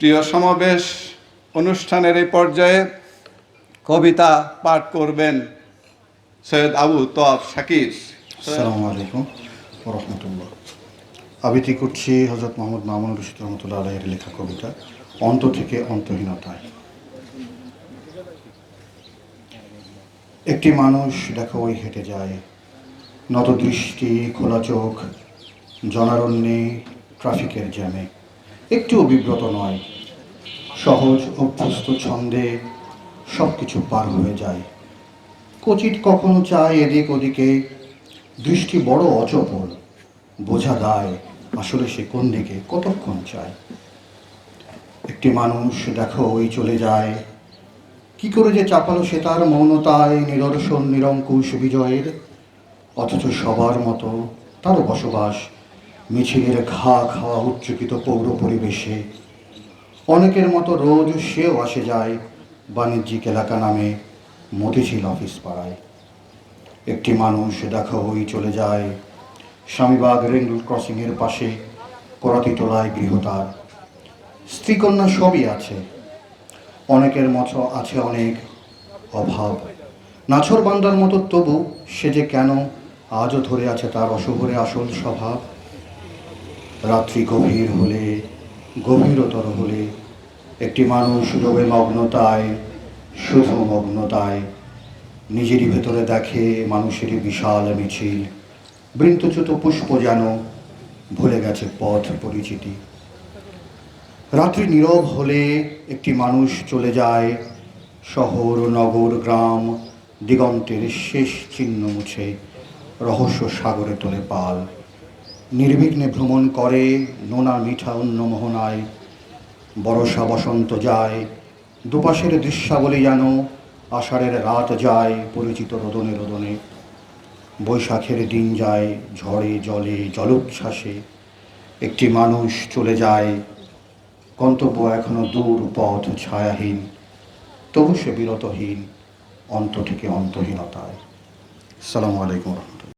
প্রিয় সমাবেশ, অনুষ্ঠানের এই পর্যায়ে কবিতা পাঠ করবেন সৈয়দ আবু তোয়াব শাকির। আসসালামু আলাইকুম ওয়া রাহমাতুল্লাহ। আবৃত্তি করছি হযরত মুহাম্মদ মামুনুর রশীদ রহমতুল্লাহ আলাইহির লেখা কবিতা অন্ত থেকে অন্তহীনতায়। একটি মানুষ দেখো ওই হেঁটে যায়, নত দৃষ্টি, খোলা চোখ, জনারণ্যে, ট্রাফিকের জ্যামে একটুও বিব্রত নয়, সহজ অভ্যস্ত ছন্দে সব কিছু পার হয়ে যায়। কচিত কখনো চায় এদিক ওদিকে, দৃষ্টি বড় অচপল, বোঝা দায় আসলে সে কোন দিকে কতক্ষণ চায়। একটি মানুষ দেখো ওই চলে যায়, কি করে যে চাপালো সে তার মৌনতায় নিদর্শন নিরঙ্কুশ বিজয়ের, অথচ সবার মতো তারও বসবাস মিছিলের ঘা খাওয়া উচ্চকিত পৌর পরিবেশে। অনেকের মতো রোজ সেও আসে যায় বাণিজ্যিক এলাকা নামে মতিঝিল অফিস পাড়ায়। একটি মানুষ দেখো ওই চলে যায়, স্বামীবাগ রেল ক্রসিংয়ের পাশে করাতিটোলায় গৃহতার, স্ত্রীকন্যা সবই আছে। অনেকের মতো আছে অনেক অভাব, নাছর বান্দার মতো, তবু সে যে কেন আজও ধরে আছে তার অশোভরে আসল স্বভাব। রাত্রি গভীর হলে, গভীরতর হলে, একটি মানুষ ডোবে মগ্নতায়, শুধু মগ্নতায়, নিজেরই ভেতরে দেখে মানুষেরই বিশাল মিছিল, বৃন্তচ্যুত পুষ্প যেন ভুলে গেছে পথ পরিচিতি। রাত্রি নীরব হলে একটি মানুষ চলে যায়, শহর নগর গ্রাম দিগন্তের শেষ চিহ্ন মুছে রহস্য সাগরে তোলে পাল। নির্বিঘ্নে ভ্রমণ করে নোনা মিঠা অন্য মোহনায়, বরষা বসন্ত যায়, দুপাশের দৃশ্যাবলী যেন আষাঢ়ের রাত যায় পরিচিত রোদনে রোদনে। বৈশাখের দিন যায় ঝড়ে জলে জলোচ্ছ্বাসে। একটি মানুষ চলে যায়, গন্তব্য এখনো দূর পথ ছায়াহীন, তবু সে বিরতহীন অন্ত থেকে অন্তহীনতায়। আসসালামু আলাইকুম।